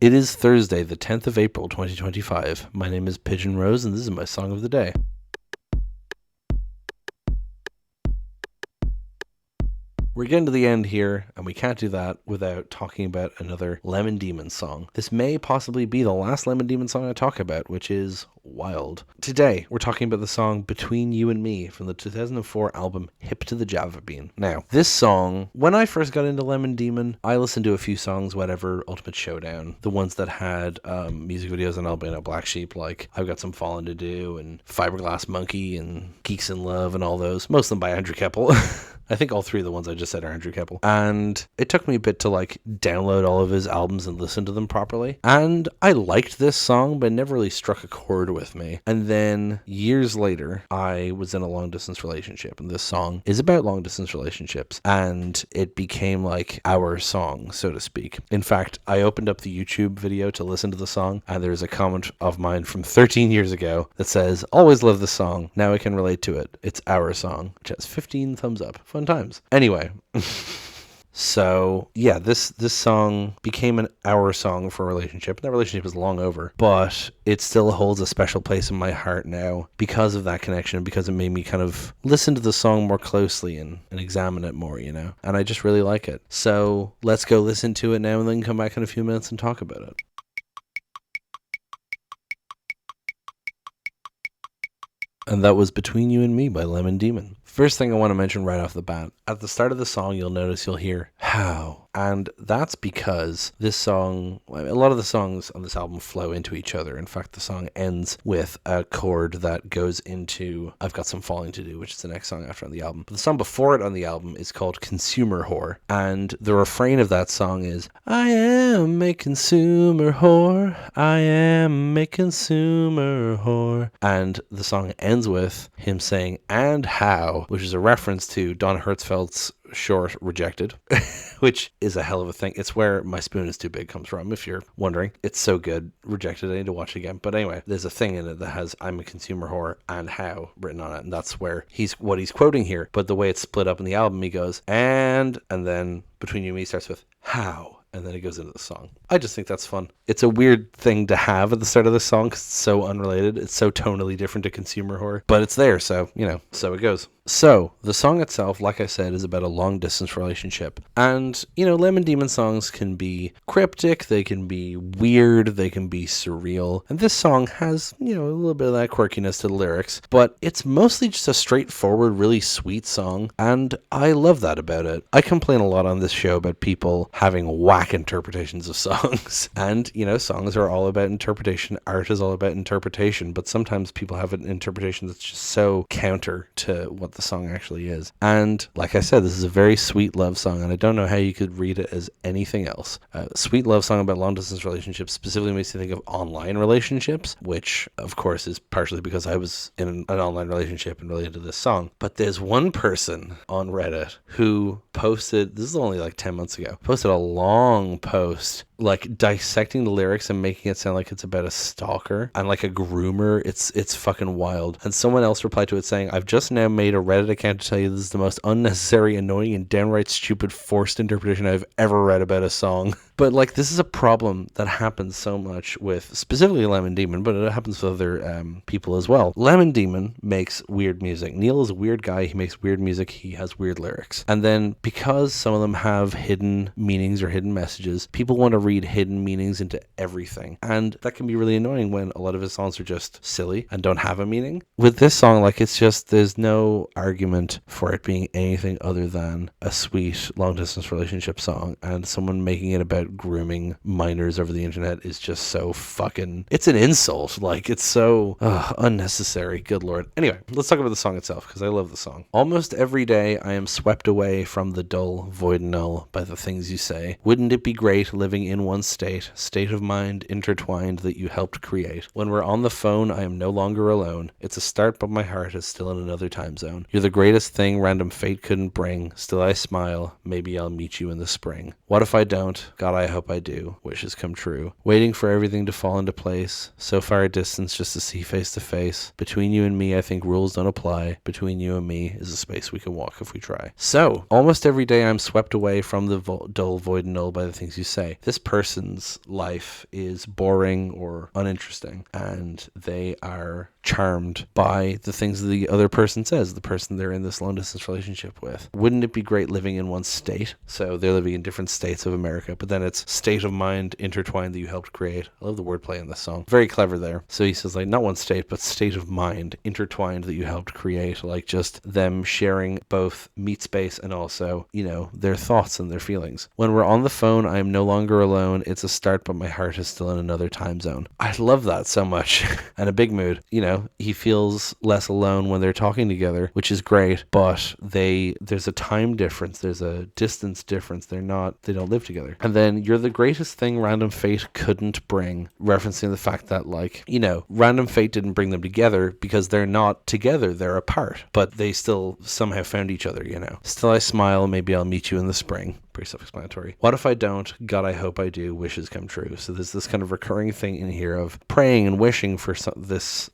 It is Thursday, the 10th of April, 2025. My name is Pigeon Rose, and this is my song of the day. We're getting to the end here, and we can't do that without talking about another Lemon Demon song. This may possibly be the last Lemon Demon song I talk about, which is Wild. Today, we're talking about the song Between You and Me from the 2004 album Hip to the Java Bean. Now, this song, when I first got into Lemon Demon, I listened to a few songs, whatever, Ultimate Showdown, the ones that had music videos on Albino Black Sheep, like I've Got Some Falling to Do, and Fiberglass Monkey, and Geeks in Love, and all those, most of them by Andrew Keppel. I think all three of the ones I just said are Andrew Keppel. And it took me a bit to download all of his albums and listen to them properly. And I liked this song, but it never really struck a chord with me. And then years later, I was in a long distance relationship, and this song is about long distance relationships. And it became like our song, so to speak. In fact, I opened up the YouTube video to listen to the song, and there's a comment of mine from 13 years ago that says, "Always love the song. Now I can relate to it. It's our song," which has 15 thumbs up. Fun times. Anyway. So, yeah, this song became our song for a relationship. That relationship is long over, but it still holds a special place in my heart now because of that connection, because it made me kind of listen to the song more closely and examine it more, you know? And I just really like it. So, let's go listen to it now and then come back in a few minutes and talk about it. And that was Between You and Me by Lemon Demon. First thing I want to mention right off the bat, at the start of the song, you'll notice you'll hear "how." And that's because this song, a lot of the songs on this album flow into each other. In fact, the song ends with a chord that goes into I've Got Some Falling to Do, which is the next song after on the album. But the song before it on the album is called Consumer Whore. And the refrain of that song is, "I am a consumer whore. I am a consumer whore." And the song ends with him saying, "and how," which is a reference to Don Hertzfeldt's short Rejected, which is a hell of a thing. It's where My Spoon Is Too Big comes from, if you're wondering. It's so good. Rejected, I need to watch it again. But anyway, there's a thing in it that has "I'm a consumer whore" and "how" written on it, and that's where he's quoting here. But the way it's split up in the album, he goes and then Between You and Me starts with "how," and then it goes into the song. I just think that's fun. It's a weird thing to have at the start of the song because it's so unrelated. It's so tonally different to Consumer Whore, but it's there, so, so it goes. So, the song itself, like I said, is about a long-distance relationship. And, Lemon Demon songs can be cryptic, they can be weird, they can be surreal. And this song has, a little bit of that quirkiness to the lyrics, but it's mostly just a straightforward, really sweet song, and I love that about it. I complain a lot on this show about people having whack interpretations of songs. And, songs are all about interpretation. Art is all about interpretation, but sometimes people have an interpretation that's just so counter to what the song actually is. And like I said, this is a very sweet love song, and I don't know how you could read it as anything else. A sweet love song about long distance relationships specifically makes me think of online relationships, which of course is partially because I was in an online relationship and related to this song. But there's one person on Reddit who posted, this is only like 10 months ago, posted a long post dissecting the lyrics and making it sound like it's about a stalker and like a groomer. It's fucking wild. And someone else replied to it saying, "I've just now made a Reddit account to tell you this is the most unnecessary, annoying, and downright stupid forced interpretation I've ever read about a song." But this is a problem that happens so much with specifically Lemon Demon, but it happens with other people as well. Lemon Demon makes weird music. Neil is a weird guy. He makes weird music. He has weird lyrics. And then because some of them have hidden meanings or hidden messages, people want to read hidden meanings into everything. And that can be really annoying when a lot of his songs are just silly and don't have a meaning. With this song, it's just, there's no argument for it being anything other than a sweet long distance relationship song, and someone making it about grooming minors over the internet is just so fucking, it's an insult. It's so unnecessary. Good Lord. Anyway, let's talk about the song itself, because I love the song. "Almost every day I am swept away from the dull, void null by the things you say. Wouldn't it be great living in one state of mind intertwined that you helped create? When we're on the phone, I am no longer alone. It's a start, but my heart is still in another time zone. You're the greatest thing random fate couldn't bring. Still I smile. Maybe I'll meet you in the spring. What if I don't? God, I hope I do. Wishes come true. Waiting for everything to fall into place. So far a distance just to see face to face. Between you and me, I think rules don't apply. Between you and me is a space we can walk if we try." So, almost every day I'm swept away from the dull, void, and null by the things you say. This person's life is boring or uninteresting, and they are charmed by the things the other person says, the person they're in this long distance relationship with. Wouldn't it be great living in one state? So they're living in different states of America, but then it's state of mind intertwined that you helped create. I love the wordplay in this song. Very clever there. So he says, like, not one state, but state of mind intertwined that you helped create, like just them sharing both meat space and also, you know, their thoughts and their feelings. When we're on the phone, I am no longer alone. It's a start, but my heart is still in another time zone. I love that so much. And a big mood, you know, he feels less alone when they're talking together, which is great, but there's a time difference, there's a distance difference. They don't live together. And then you're the greatest thing random fate couldn't bring, referencing the fact that, like, you know, random fate didn't bring them together because they're not together, they're apart, but they still somehow found each other, you know. Still I smile, maybe I'll meet you in the spring. Pretty self-explanatory. What if I don't? God, I hope I do. Wishes come true. So there's this kind of recurring thing in here of praying and wishing for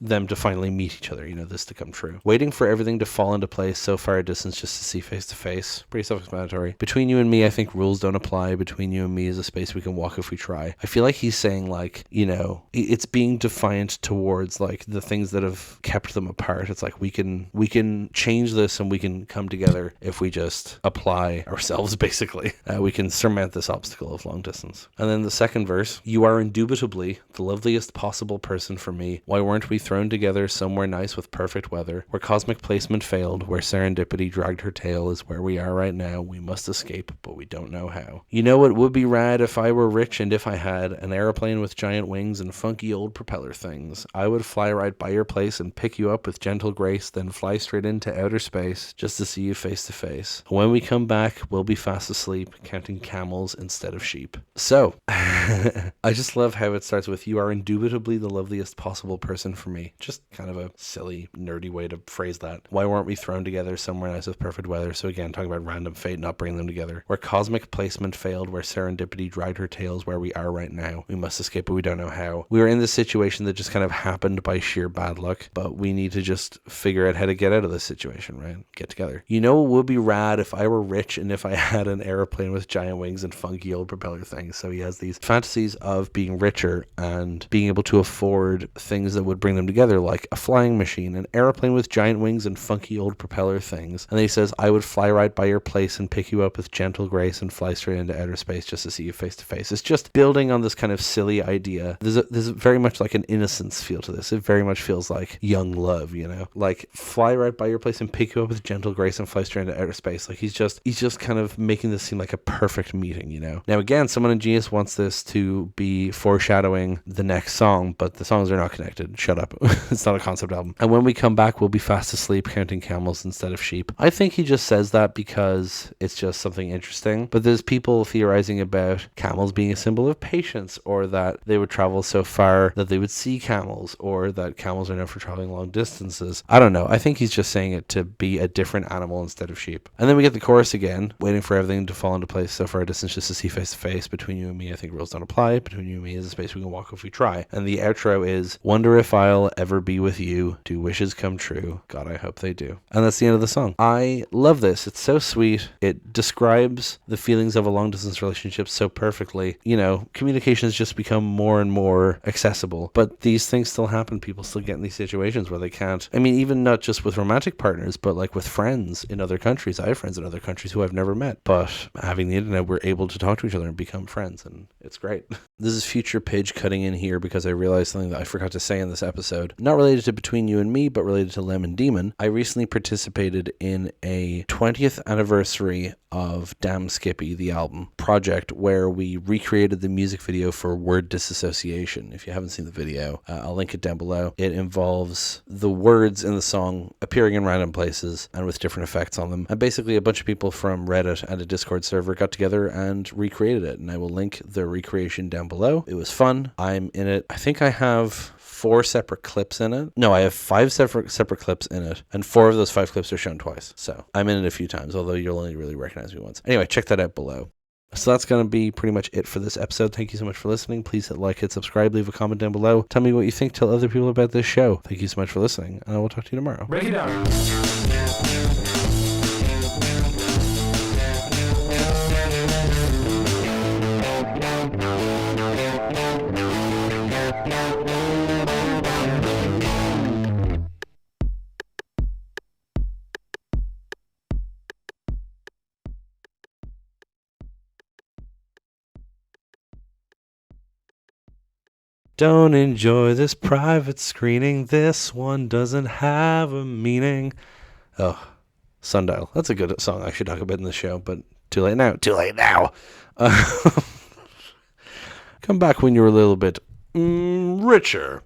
them to finally meet each other, you know, this to come true. Waiting for everything to fall into place, so far a distance just to see face to face. Pretty self-explanatory. Between you and me, I think rules don't apply. Between you and me is a space we can walk if we try. I feel like he's saying, like, you know, it's being defiant towards, like, the things that have kept them apart. It's like we can change this and we can come together if we just apply ourselves, basically. We can surmount this obstacle of long distance. And then the second verse, you are indubitably the loveliest possible person for me. Why weren't we thrown together somewhere nice with perfect weather? Where cosmic placement failed, where serendipity dragged her tail is where we are right now. We must escape, but we don't know how. You know, it would be rad if I were rich and if I had an airplane with giant wings and funky old propeller things. I would fly right by your place and pick you up with gentle grace, then fly straight into outer space just to see you face to face. When we come back, we'll be fast asleep, counting camels instead of sheep. So, I just love how it starts with, you are indubitably the loveliest possible person for me. Just kind of a silly, nerdy way to phrase that. Why weren't we thrown together somewhere nice with perfect weather? So again, talking about random fate not bringing them together. Where cosmic placement failed, where serendipity dragged her tails, where we are right now. We must escape, but we don't know how. We were in this situation that just kind of happened by sheer bad luck, but we need to just figure out how to get out of this situation, right? Get together. You know, it would be rad if I were rich and if I had an airplane with giant wings and funky old propeller things. So he has these fantasies of being richer and being able to afford things that would bring them together, like a flying machine, an airplane with giant wings and funky old propeller things. And then he says, I would fly right by your place and pick you up with gentle grace and fly straight into outer space just to see you face to face. It's just building on this kind of silly idea. There's very much like an innocence feel to this. It very much feels like young love, you know, like fly right by your place and pick you up with gentle grace and fly straight into outer space. Like he's just kind of making this seem like a perfect meeting, you know. Now again, someone in Genius wants this to be foreshadowing the next song, but the songs are not connected. Shut up. It's not a concept album. And when we come back, we'll be fast asleep counting camels instead of sheep. I think he just says that because it's just something interesting, but there's people theorizing about camels being a symbol of patience, or that they would travel so far that they would see camels, or that camels are known for traveling long distances. I don't know. I think he's just saying it to be a different animal instead of sheep. And then we get the chorus again, waiting for everything to fall into place, so far a distance just to see face to face. Between you and me, I think rules don't apply. Between you and me is a space we can walk if we try. And the outro is, wonder if I'll ever be with you. Do wishes come true? God, I hope they do. And that's the end of the song. I love this. It's so sweet. It describes the feelings of a long distance relationship so perfectly. You know, communication has just become more and more accessible, but these things still happen. People still get in these situations where they can't. I mean, even not just with romantic partners, but like with friends in other countries. I have friends in other countries who I've never met, but having the internet, we're able to talk to each other and become friends, and it's great. This is future Pidge cutting in here because I realized something that I forgot to say in this episode. Not related to Between You and Me, but related to Lemon Demon. I recently participated in a 20th anniversary of Damn Skippy, the album project, where we recreated the music video for Word Disassociation. If you haven't seen the video, I'll link it down below. It involves the words in the song appearing in random places and with different effects on them. And basically a bunch of people from Reddit and a Discord server got together and recreated it. And I will link the recreation down below. It was fun. I'm in it. I think I have 4 separate clips in it. No, I have 5 separate clips in it, and 4 of those 5 clips are shown twice. So I'm in it a few times, although you'll only really recognize me once. Anyway, check that out below. So that's going to be pretty much it for this episode. Thank you so much for listening. Please hit like, hit subscribe, leave a comment down below. Tell me what you think. Tell other people about this show. Thank you so much for listening, and I will talk to you tomorrow. Break it down. Don't enjoy this private screening. This one doesn't have a meaning. Oh, Sundial. That's a good song I should talk about in the show, but too late now. Too late now. Come back when you're a little bit richer.